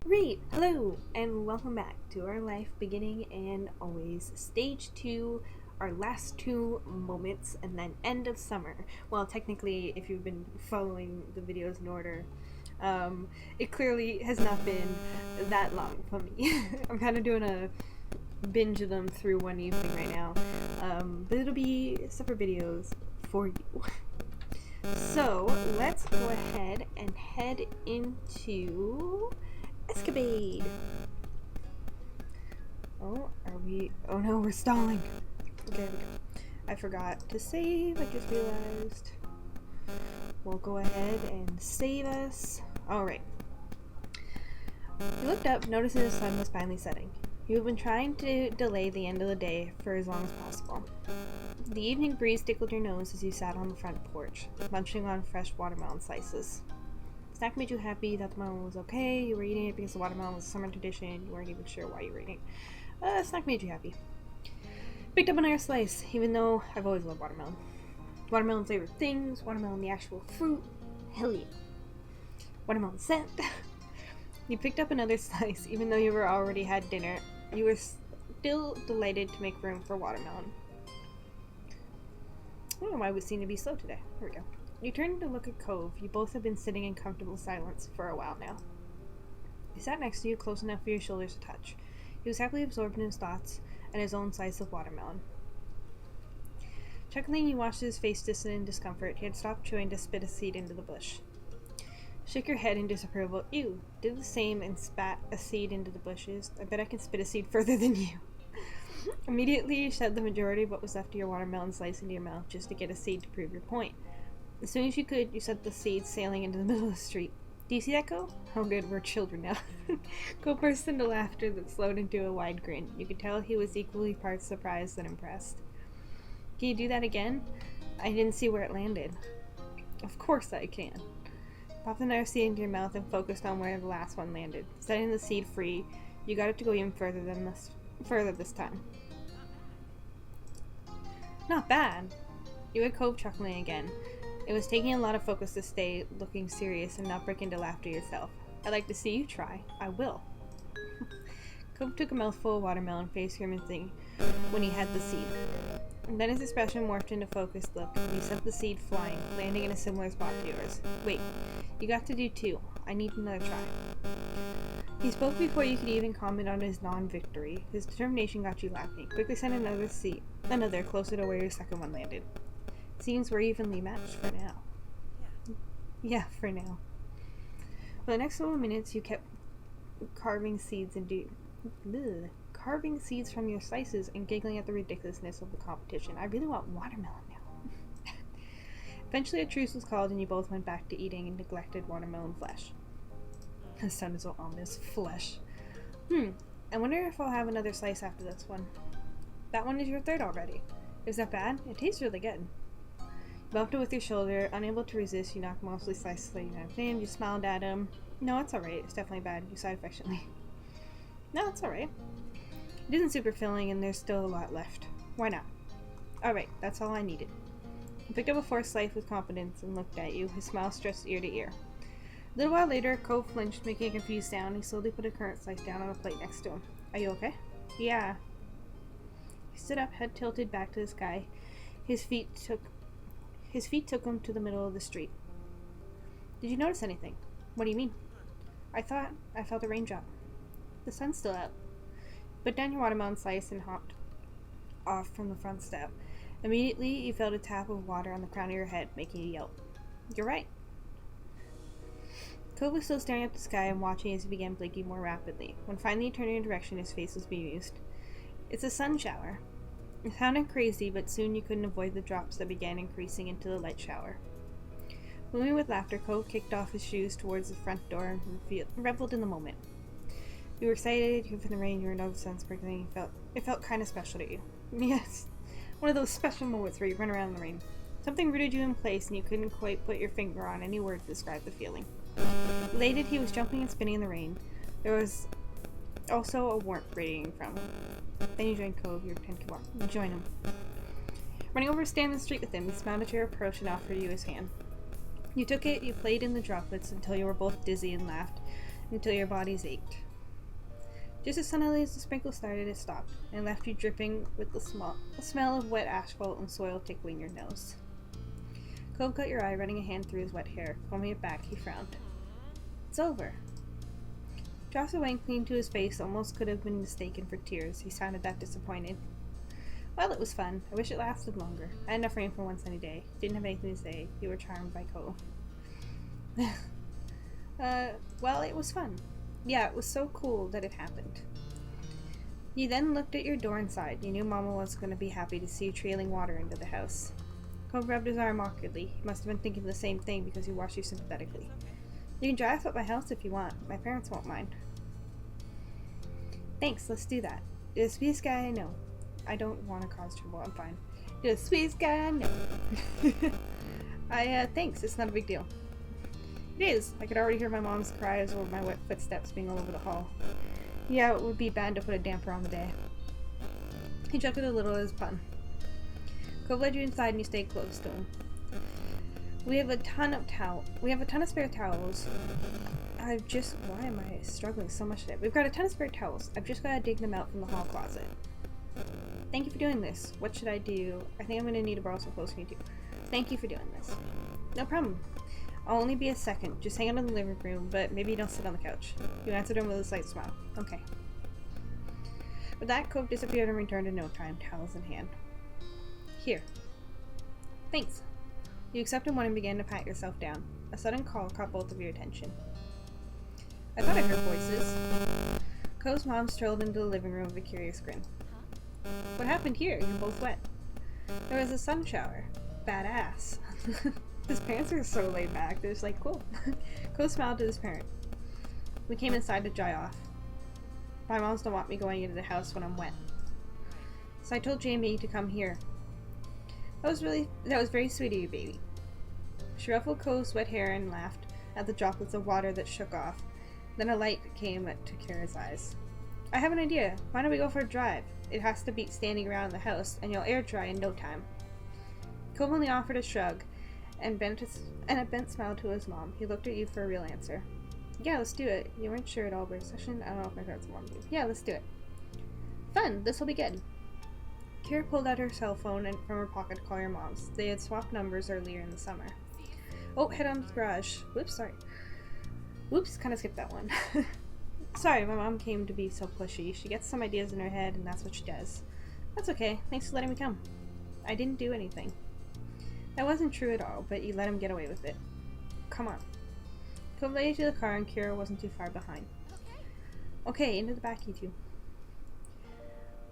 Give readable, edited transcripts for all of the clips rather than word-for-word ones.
Great! Hello, and welcome back to our life beginning and always stage 2, our last 2 moments, and then end of summer. Well, technically, if you've been following the videos in order, it clearly has not been that long for me. I'm kind of doing a binge of them through one evening right now, but it'll be separate videos for you. So, let's go ahead and head into escapade. Oh no, we're stalling. Okay, there we go. I forgot to save, I just realized. We'll go ahead and save us. Alright. You looked up, noticing the sun was finally setting. You have been trying to delay the end of the day for as long as possible. The evening breeze tickled your nose as you sat on the front porch, munching on fresh watermelon slices. Snack made you happy that the watermelon was okay. You were eating it because the watermelon was a summer tradition. You weren't even sure why you were eating it. Snack made you happy. Picked up another slice, even though I've always loved watermelon. Watermelon flavored things, watermelon the actual fruit. Hell yeah. Watermelon scent. You picked up another slice, even though you were already had dinner. You were still delighted to make room for watermelon. I don't know why we seem to be slow today. Here we go. You turned to look at Cove. You both have been sitting in comfortable silence for a while now. He sat next to you, close enough for your shoulders to touch. He was happily absorbed in his thoughts and his own slice of watermelon. Chuckling, you watched his face distant in discomfort. He had stopped chewing to spit a seed into the bush. Shook your head in disapproval. Ew, did the same and spat a seed into the bushes. I bet I can spit a seed further than you. Immediately, you shoved the majority of what was left of your watermelon slice into your mouth just to get a seed to prove your point. As soon as you could, you sent the seed sailing into the middle of the street. Do you see that, Go? Oh good, we're children now. Go burst into laughter that slowed into a wide grin. You could tell he was equally parts surprised than impressed. Can you do that again? I didn't see where it landed. Of course I can. Popped another seed into your mouth and focused on where the last one landed. Setting the seed free, you got it to go even further this time. Not bad. You had Cove chuckling again. It was taking a lot of focus to stay looking serious and not break into laughter yourself. I'd like to see you try. I will. Cove took a mouthful of watermelon, face grimacing when he had the seed. And then his expression morphed into a focused look, and he sent the seed flying, landing in a similar spot to yours. Wait, you got to do 2. I need another try. He spoke before you could even comment on his non-victory. His determination got you laughing. Quickly sent another closer to where your second one landed. Seems we're evenly matched for now. Yeah, for now. For the next several minutes, you kept carving seeds from your slices and giggling at the ridiculousness of the competition. I really want watermelon now. Eventually, a truce was called, and you both went back to eating neglected watermelon flesh. The sun is so ominous. Flesh. I wonder if I'll have another slice after this one. That one is your third already. Is that bad? It tastes really good. You bumped it with your shoulder. Unable to resist, you knocked mostly slices that you had in. You smiled at him. No, it's alright. It's definitely bad. You sighed affectionately. No, it's alright. It isn't super filling, and there's still a lot left. Why not? Alright, that's all I needed. He picked up a fourth slice with confidence and looked at you, his smile stretched ear to ear. A little while later, Cove flinched, making a confused sound. He slowly put a currant slice down on a plate next to him. Are you okay? Yeah. He stood up, head tilted back to the sky. His feet took him to the middle of the street. Did you notice anything? What do you mean? I thought I felt a raindrop. The sun's still out. Put down your watermelon slice and hopped off from the front step. Immediately, you felt a tap of water on the crown of your head, making you yelp. You're right. Cove was still staring at the sky and watching as he began blinking more rapidly. When finally he turned in a direction, his face was bemused. It's a sun shower. It sounded crazy, but soon you couldn't avoid the drops that began increasing into the light shower. Moving with laughter, Cove kicked off his shoes towards the front door and reveled in the moment. You were excited, you were in the rain, you were no sun sprinkling. It felt kind of special to you. Yes, one of those special moments where you run around in the rain. Something rooted you in place, and you couldn't quite put your finger on any word to describe the feeling. Elated, he was jumping and spinning in the rain. There was also a warmth radiating from him. Then you joined Cove, your 10 walk. You join him. Running over to stand in the street with him, he smiled at your approach and offered you his hand. You took it, you played in the droplets until you were both dizzy and laughed. until your bodies ached. Just as suddenly as the sprinkle started, it stopped and left you dripping with the smell of wet asphalt and soil tickling your nose. Cove got your eye, running a hand through his wet hair. Combing it back, he frowned. It's over. Joss went clean to his face, almost could have been mistaken for tears. He sounded that disappointed. Well, it was fun. I wish it lasted longer. I had enough rain for one sunny day. Didn't have anything to say. You were charmed by Cove. Well, it was fun. Yeah, it was so cool that it happened. You then looked at your door inside. You knew Mama was going to be happy to see you trailing water into the house. Cove rubbed his arm awkwardly. He must have been thinking the same thing because he watched you sympathetically. You can drive up my house if you want. My parents won't mind. Thanks, let's do that. You're the sweetest guy I know. I don't want to cause trouble, I'm fine. You're the sweetest guy I know. Thanks, it's not a big deal. It is. I could already hear my mom's cries or my wet footsteps being all over the hall. Yeah, it would be bad to put a damper on the day. He chuckled a little at his pun. Cove led you inside and you stayed close to him. We have a ton of spare towels. Why am I struggling so much today? We've got a ton of spare towels. I've just got to dig them out from the hall closet. Thank you for doing this. What should I do? I think I'm going to need to borrow some clothes from you too. Thank you for doing this. No problem. I'll only be a second. Just hang out in the living room, but maybe don't sit on the couch. You answered him with a slight smile. Okay. With that, Cove disappeared and returned in no time, towels in hand. Here. Thanks. You accepted one and began to pat yourself down. A sudden call caught both of your attention. I thought I heard voices. Cove's mom strolled into the living room with a curious grin. What happened here? You're both wet. There was a sun shower. Badass. His parents are so laid back. They're just like, cool. Cove smiled at his parent. We came inside to dry off. My moms don't want me going into the house when I'm wet. So I told Jamie to come here. That was very sweet of you, baby. She ruffled Cove's wet hair and laughed at the droplets of water that shook off. Then a light came to Kira's eyes. I have an idea. Why don't we go for a drive? It has to beat standing around in the house, and you'll air dry in no time. Cove only offered a shrug, and a bent smile to his mom. He looked at you for a real answer. Yeah, let's do it. You weren't sure at all about session. I don't know if my parents want you. Yeah, let's do it. Fun. This'll be good. Kira pulled out her cell phone from her pocket to call your moms. They had swapped numbers earlier in the summer. Oh, head on to the garage. Whoops, sorry. Whoops, kind of skipped that one. Sorry, my mom came to be so pushy. She gets some ideas in her head, and that's what she does. That's okay. Thanks for letting me come. I didn't do anything. That wasn't true at all, but you let him get away with it. Come on. Cove led you to the car, and Kira wasn't too far behind. Okay, into the back, you two.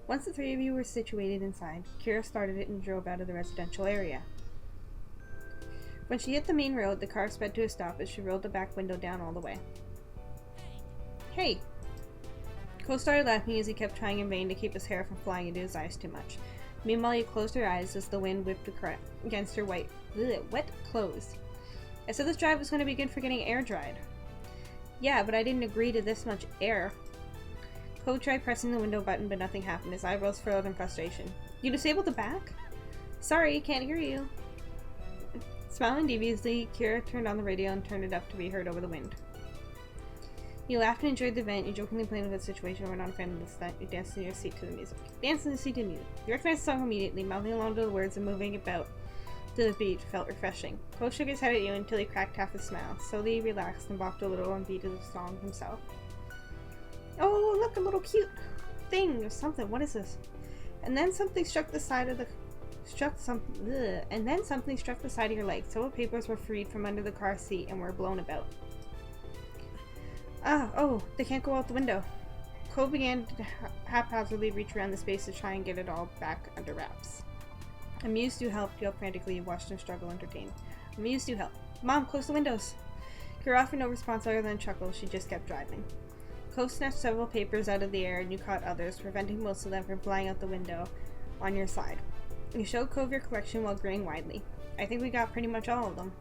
Once the three of you were situated inside, Kira started it and drove out of the residential area. When she hit the main road, the car sped to a stop as she rolled the back window down all the way. Hey! Cove started laughing as he kept trying in vain to keep his hair from flying into his eyes too much. Meanwhile, you closed her eyes as the wind whipped against her wet clothes. I said this drive was going to be good for getting air dried. Yeah, but I didn't agree to this much air. Cove tried pressing the window button, but nothing happened. His eyebrows furrowed in frustration. You disabled the back? Sorry, can't hear you. Smiling deviously, Kira turned on the radio and turned it up to be heard over the wind. You laughed and enjoyed the event. You jokingly played with the situation and were not a fan of the stunt. You danced in your seat to the music. Danced in the seat to the music. You recognized the song immediately, mouthing along to the words and moving about to the beat felt refreshing. Cove shook his head at you until he cracked half a smile. Slowly he relaxed and bopped a little on beat of the song himself. Oh, look, a little cute thing or something. What is this? And then something struck the side of your leg. Several papers were freed from under the car seat and were blown about. Oh, they can't go out the window. Cove began to haphazardly reach around the space to try and get it all back under wraps. Amused you helped, yelled frantically. You watched him struggle, entertained. Amused you helped. Mom, close the windows. Kira offered no response other than a chuckle. She just kept driving. Cove snatched several papers out of the air and you caught others, preventing most of them from flying out the window on your side. You showed Cove your collection while grinning widely. I think we got pretty much all of them.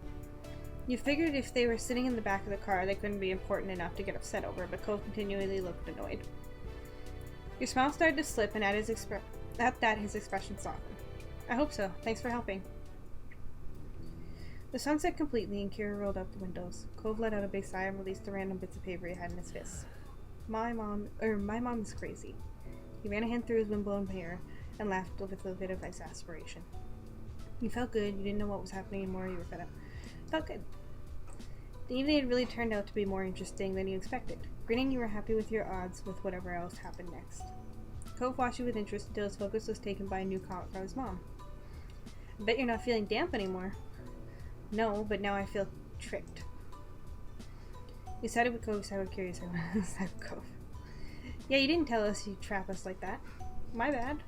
You figured if they were sitting in the back of the car, they couldn't be important enough to get upset over, but Cove continually looked annoyed. Your smile started to slip, and at that his expression softened. I hope so. Thanks for helping. The sun set completely and Kira rolled up the windows. Cove let out a big sigh and released the random bits of paper he had in his fists. My mom is crazy. He ran a hand through his windblown hair and laughed with a bit of exasperation. You felt good, you didn't know what was happening anymore, you were fed up. Felt good. The evening had really turned out to be more interesting than you expected. Grinning, you were happy with your odds with whatever else happened next. Cove watched you with interest until his focus was taken by a new comment from his mom. I bet you're not feeling damp anymore. No, but now I feel tricked. You sided with Cove, sided with Curious, sided with Cove. Yeah, you didn't tell us you'd trap us like that. My bad.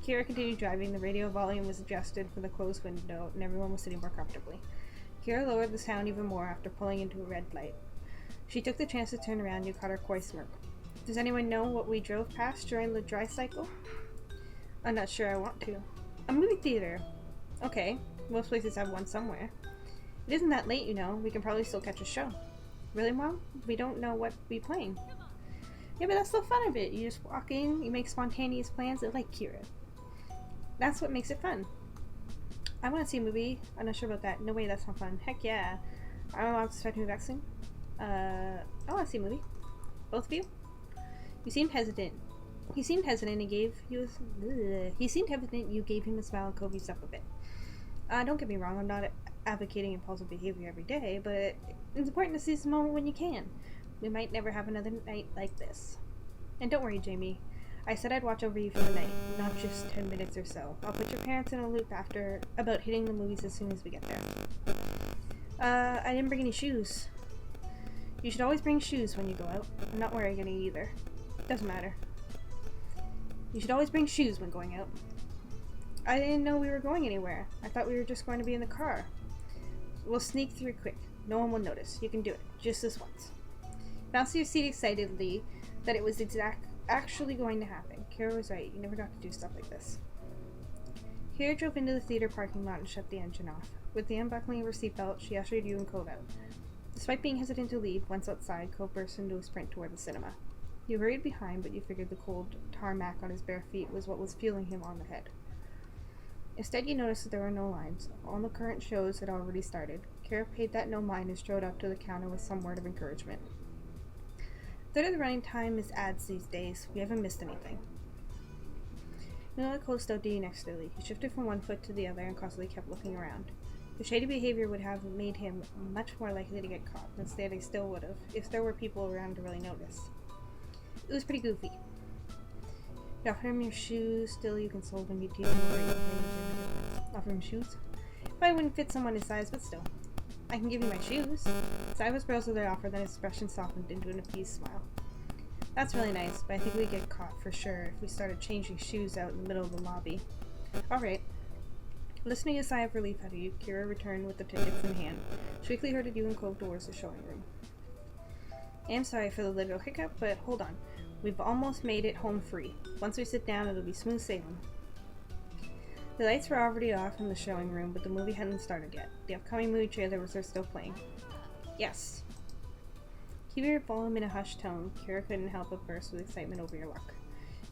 Kira continued driving. The radio volume was adjusted for the closed window, and everyone was sitting more comfortably. Kira lowered the sound even more after pulling into a red light. She took the chance to turn around and you caught her coy smirk. Does anyone know what we drove past during the dry cycle? I'm not sure I want to. A movie theater. Okay, most places have one somewhere. It isn't that late, you know. We can probably still catch a show. Really, Mom? We don't know what we're playing. Yeah, but that's the fun of it. You just walk in, you make spontaneous plans. I like Kira. That's what makes it fun. I want to see a movie. I'm not sure about that. No way, that's not fun. Heck yeah. I'm allowed to start to move back soon. I want to see a movie. Both of you? You seemed hesitant. He seemed hesitant and gave you a... He seemed hesitant, you gave him a smile and Kobe's up a bit. Don't get me wrong, I'm not advocating impulsive behavior every day, but it's important to seize the moment when you can. We might never have another night like this. And don't worry, Jamie. I said I'd watch over you for the night, not just 10 minutes or so. I'll put your parents in a loop about hitting the movies as soon as we get there. I didn't bring any shoes. You should always bring shoes when you go out. I'm not wearing any either. Doesn't matter. You should always bring shoes when going out. I didn't know we were going anywhere. I thought we were just going to be in the car. We'll sneak through quick. No one will notice. You can do it. Just this once. Bounced to your seat excitedly that it was actually going to happen. Kira was right. You never got to do stuff like this. Kira drove into the theater parking lot and shut the engine off. With the unbuckling of her seatbelt, she ushered you and Cove out. Despite being hesitant to leave, once outside, Cove burst into a sprint toward the cinema. You hurried behind, but you figured the cold tarmac on his bare feet was what was fueling him on the head. Instead, you noticed that there were no lines. All the current shows had already started. Kira paid that no mind and strode up to the counter with some word of encouragement. Third of the running time is ads these days. We haven't missed anything. Mila closed out to you next slowly. He shifted from one foot to the other and constantly kept looking around. The shady behavior would have made him much more likely to get caught. Instead, he still would have, if there were people around to really notice. It was pretty goofy. You offered him your shoes. Still, you consoled him. You teased him for it. Offer him shoes? Probably wouldn't fit someone his size, but still. I can give you my shoes. Sai was browsed with their offer, then his expression softened into an appeased smile. That's really nice, but I think we'd get caught for sure if we started changing shoes out in the middle of the lobby. Alright. Listening a sigh of relief out of you, Kira returned with the tickets in hand. She quickly herded you and Cove towards the showing room. I am sorry for the little hiccup, but hold on. We've almost made it home free. Once we sit down, it'll be smooth sailing. The lights were already off in the showing room, but the movie hadn't started yet. The upcoming movie trailer was still playing. Yes. Keeping her volume in a hushed tone, Kira couldn't help but burst with excitement over your luck.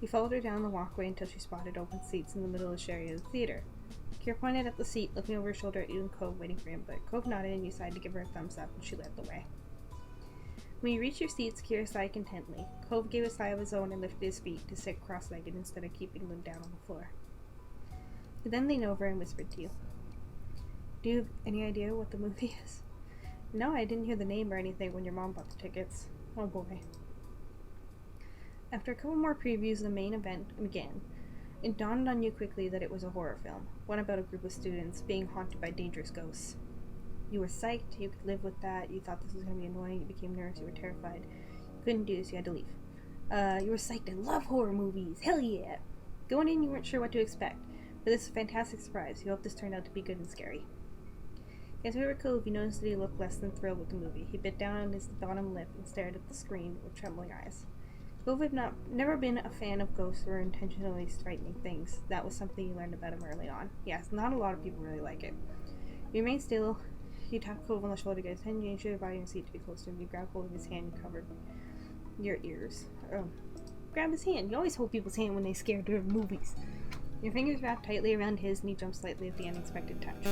You followed her down the walkway until she spotted open seats in the middle of the area of the theater. Kira pointed at the seat, looking over her shoulder at you and Cove, waiting for him, but Cove nodded and you decided to give her a thumbs up, and she led the way. When you reached your seats, Kira sighed contently. Cove gave a sigh of his own and lifted his feet to sit cross-legged instead of keeping them down on the floor. He then leaned over and whispered to you. Do you have any idea what the movie is? No, I didn't hear the name or anything when your mom bought the tickets. Oh boy. After a couple more previews, the main event began. It dawned on you quickly that it was a horror film, one about a group of students being haunted by dangerous ghosts. You were psyched, you could live with that, you thought this was going to be annoying, you became nervous, you were terrified. You couldn't do this, you had to leave. You were psyched, I love horror movies, hell yeah! Going in, you weren't sure what to expect, but this is a fantastic surprise. You hope this turned out to be good and scary. As we were Cove, you noticed that he looked less than thrilled with the movie. He bit down on his bottom lip and stared at the screen with trembling eyes. Cove had never been a fan of ghosts or intentionally frightening things. That was something you learned about him early on. Yes, not a lot of people really like it. You remained still. You tapped Cove on the shoulder to get his attention. You should have your seat to be close to him. You grabbed hold of his hand and covered your ears. Grab his hand. You always hold people's hand when they're scared during movies. Your fingers wrapped tightly around his and he jumped slightly at the unexpected touch.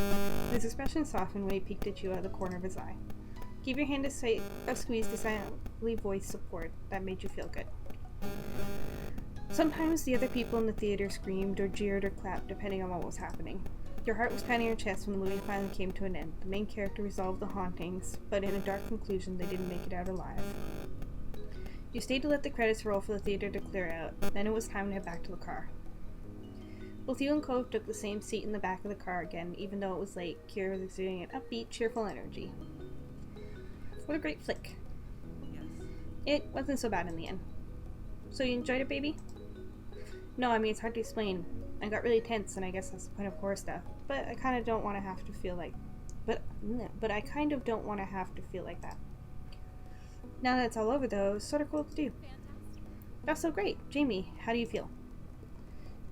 His expression softened when he peeked at you out of the corner of his eye. Give your hand a squeeze to silently voice support that made you feel good. Sometimes the other people in the theater screamed or jeered or clapped depending on what was happening. Your heart was pounding your chest when the movie finally came to an end. The main character resolved the hauntings, but in a dark conclusion they didn't make it out alive. You stayed to let the credits roll for the theater to clear out, then it was time to head back to the car. Both you and Cove took the same seat in the back of the car again, even though it was late. Kira was exuding an upbeat, cheerful energy. What a great flick. Yes. It wasn't so bad in the end. So you enjoyed it, baby? No, I mean, it's hard to explain. I got really tense, and I guess that's the point of horror stuff. But I kind of don't want to have to feel like... But I kind of don't want to have to feel like that. Now that it's all over, though, it's sort of cool to do. Fantastic. That's so great. Jamie, how do you feel?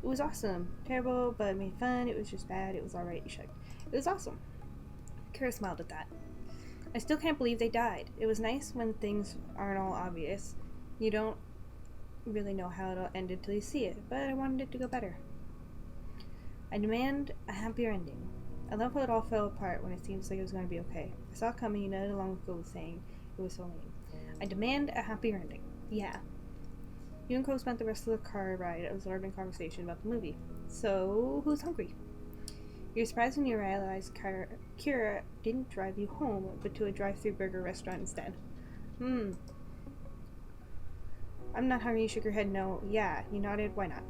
It was awesome. Terrible, but it made fun. It was just bad. It was alright. You should. It was awesome. Kira smiled at that. I still can't believe they died. It was nice when things aren't all obvious. You don't really know how it'll end until you see it, but I wanted it to go better. I demand a happier ending. I love how it all fell apart when it seems like it was going to be okay. I saw it coming, you nodded along with Cole saying it was so lame. I demand a happier ending. Yeah. You and Cole spent the rest of the car ride absorbing conversation about the movie. So, who's hungry? You're surprised when you realize Kira didn't drive you home, but to a drive-thru burger restaurant instead. I'm not hungry, you shook your head no. Yeah, you nodded, why not?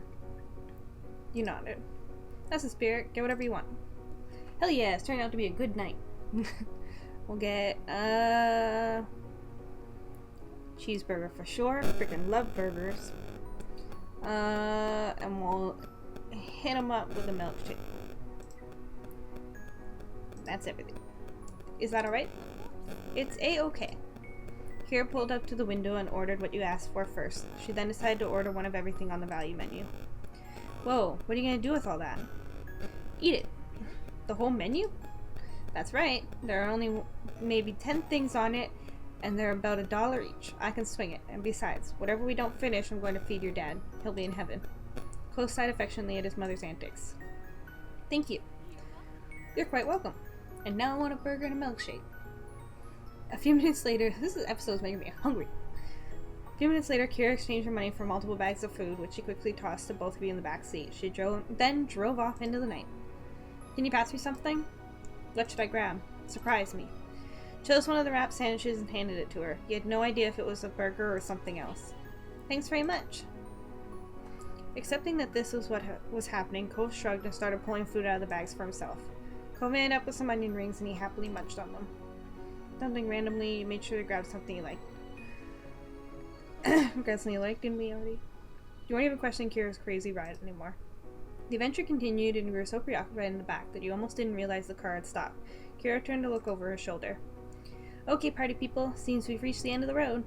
You nodded. That's the spirit, get whatever you want. Hell yeah, it's turning out to be a good night. We'll get, cheeseburger for sure, freaking love burgers. And we'll hit them up with a milkshake. That's everything. Is that alright? It's A-okay. Kira pulled up to the window and ordered what you asked for first. She then decided to order one of everything on the value menu. Whoa, what are you going to do with all that? Eat it. The whole menu? That's right. There are only maybe 10 things on it, and they're about $1 each. I can swing it. And besides, whatever we don't finish, I'm going to feed your dad. He'll be in heaven. Close sighed affectionately at his mother's antics. Thank you. You're quite welcome. And now I want a burger and a milkshake. A few minutes later, this episode's making me hungry. A few minutes later, Kira exchanged her money for multiple bags of food, which she quickly tossed to both of you in the back seat. She then drove off into the night. Can you pass me something? What should I grab? Surprise me. Chose one of the wrapped sandwiches and handed it to her. He had no idea if it was a burger or something else. Thanks very much. Accepting that this was what was happening, Cove shrugged and started pulling food out of the bags for himself. Cove ended up with some onion rings and he happily munched on them. Dumping randomly, you made sure to grab something you liked. Grab something you liked, didn't we already? You weren't even questioning Kira's crazy ride anymore. The adventure continued and you were so preoccupied in the back that you almost didn't realize the car had stopped. Kira turned to look over her shoulder. Okay, party people, seems we've reached the end of the road.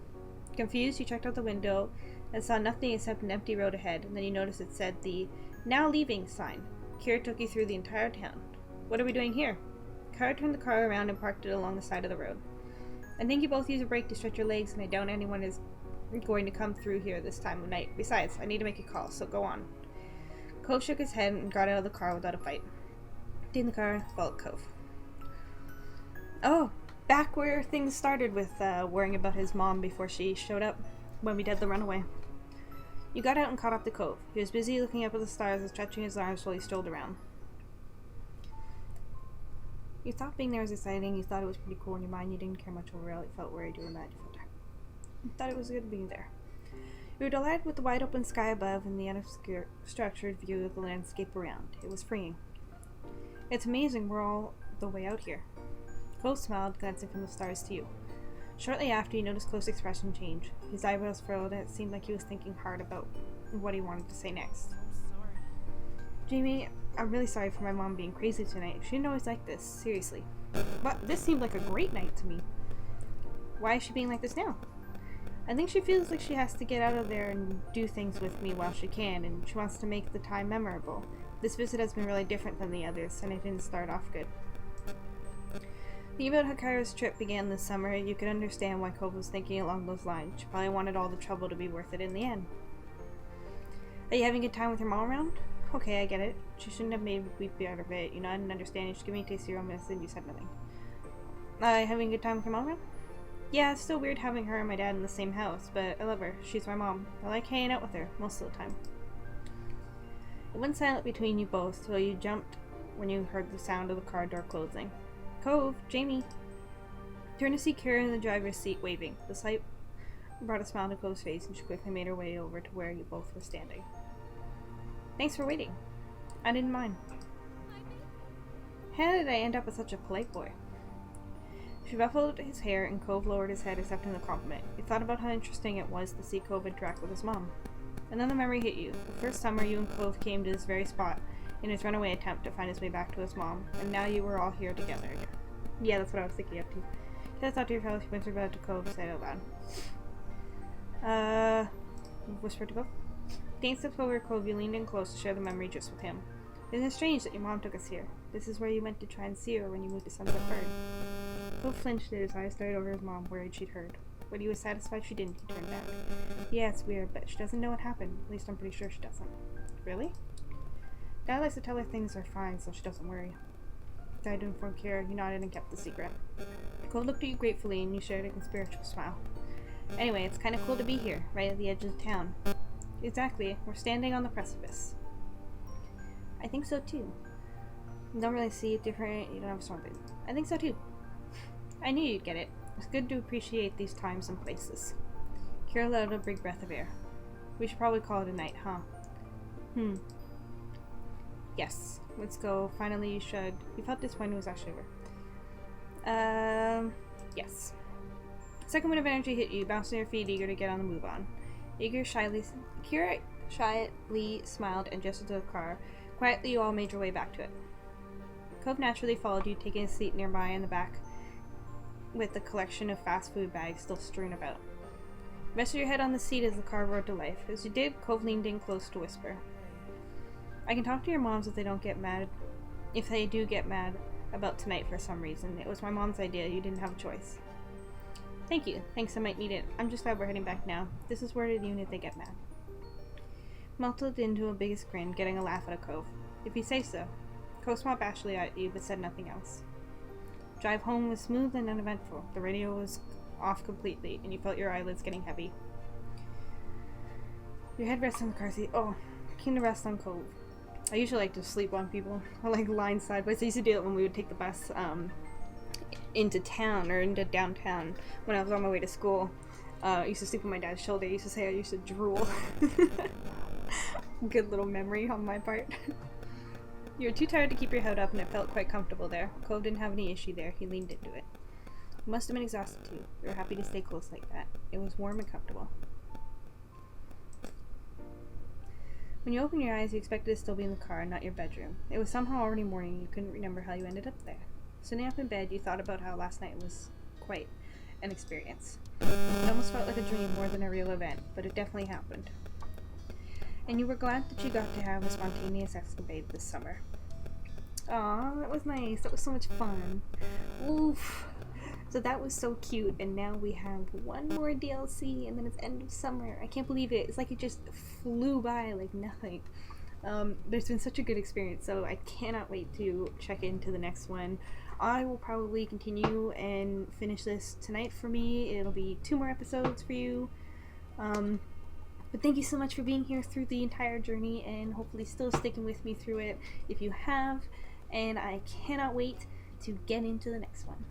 Confused, you checked out the window and saw nothing except an empty road ahead, and then you noticed it said the "Now Leaving" sign. Kira took you through the entire town. What are we doing here? Kira turned the car around and parked it along the side of the road. I think you both use a break to stretch your legs, and I doubt anyone is going to come through here this time of night. Besides, I need to make a call, so go on. Cove shook his head and got out of the car without a fight. In the car, followed Cove. Oh, back where things started with worrying about his mom before she showed up when we did the runaway. You got out and caught up to Cove. He was busy looking up at the stars and stretching his arms while he strolled around. You thought being there was exciting, you thought it was pretty cool in your mind, you didn't care much overall, you felt worried doing that, you thought it was good being there. You were delighted with the wide open sky above and the unstructured view of the landscape around. It was freeing. It's amazing we're all the way out here. Cove smiled, glancing from the stars to you. Shortly after, you noticed Cove's expression change. His eyebrows furrowed and it seemed like he was thinking hard about what he wanted to say next. Sorry. Jamie, I'm really sorry for my mom being crazy tonight. She didn't always like this, seriously. But this seemed like a great night to me. Why is she being like this now? I think she feels like she has to get out of there and do things with me while she can, and she wants to make the time memorable. This visit has been really different than the others, and it didn't start off good. Thinking about how Kyra's trip began this summer, you could understand why Cove was thinking along those lines. She probably wanted all the trouble to be worth it in the end. Are you having a good time with your mom around? Okay, I get it. She shouldn't have made me weep out of it. You know, I didn't understand. Just give me a taste of your own medicine. You said nothing. Having a good time with your mom now? Yeah, it's still weird having her and my dad in the same house, but I love her. She's my mom. I like hanging out with her, most of the time. It went silent between you both, till you jumped when you heard the sound of the car door closing. Cove, Jamie. Turned to see Kira in the driver's seat waving. The sight brought a smile to Cove's face, and she quickly made her way over to where you both were standing. Thanks for waiting. I didn't mind. How did I end up with such a polite boy? She ruffled his hair, and Cove lowered his head, accepting the compliment. He thought about how interesting it was to see Cove interact with his mom. And then the memory hit you. The first summer you and Cove came to this very spot in his runaway attempt to find his way back to his mom, and now you were all here together again. Yeah, that's what I was thinking of too. Kira thought to yourself, she whispered about it to Cove, said it out loud. Whispered to Cove. Taking steps over Cove, you leaned in close to share the memory just with him. Isn't it strange that your mom took us here? This is where you went to try and see her when you moved to Sunset Bird. Cove flinched as his eyes started over his mom, worried she'd heard. But he was satisfied she didn't, he turned back. Yeah, it's weird, but she doesn't know what happened. At least I'm pretty sure she doesn't. Really? Dad likes to tell her things are fine, so she doesn't worry. Died to inform Kira, you nodded and kept the secret. Cove looked at you gratefully, and you shared a spiritual smile. Anyway, it's kind of cool to be here, right at the edge of the town. Exactly. We're standing on the precipice. I think so too. You don't really see it different. You don't have a strong opinion. I think so too. I knew you'd get it. It's good to appreciate these times and places. Kira let out a big breath of air. We should probably call it a night, huh? Yes. Let's go. Finally, you should. You felt disappointed was actually over. Yes. Second wind of energy hit you, bouncing your feet, eager to get on the move on. Kira shyly smiled and gestured to the car. Quietly, you all made your way back to it. Cove naturally followed you, taking a seat nearby in the back with the collection of fast food bags still strewn about. Rested your head on the seat as the car roared to life. As you did, Cove leaned in close to whisper. I can talk to your moms if they do get mad about tonight for some reason. It was my mom's idea. You didn't have a choice. Thank you. Thanks, I might need it. I'm just glad we're heading back now. This is worded even if they get mad. Melted into a biggest grin, getting a laugh out of Cove. If you say so. Cove smiled bashfully at you, but said nothing else. Drive home was smooth and uneventful. The radio was off completely, and you felt your eyelids getting heavy. Your head rested on the car seat. Oh, keen to rest on Cove. I usually like to sleep on people. I like lying sideways. I used to do it when we would take the bus into town or into downtown when I was on my way to school. I used to sleep on my dad's shoulder. I used to say I used to drool. Good little memory on my part. You were too tired to keep your head up, and it felt quite comfortable there. Cove didn't have any issue there. He leaned into it. You must have been exhausted too. You were happy to stay close like that. It was warm and comfortable. When you opened your eyes, you expected to still be in the car, not your bedroom. It was somehow already morning, and you couldn't remember how you ended up there. Sitting up in bed, you thought about how last night was quite an experience. It almost felt like a dream more than a real event, but it definitely happened. And you were glad that you got to have a spontaneous escapade this summer. Aw, that was nice. That was so much fun. Oof. So that was so cute, and now we have one more DLC, and then it's end of summer. I can't believe it. It's like it just flew by like nothing. There's been such a good experience, so I cannot wait to check into the next one. I will probably continue and finish this tonight for me. It'll be 2 more episodes for you. But thank you so much for being here through the entire journey and hopefully still sticking with me through it if you have. And I cannot wait to get into the next one.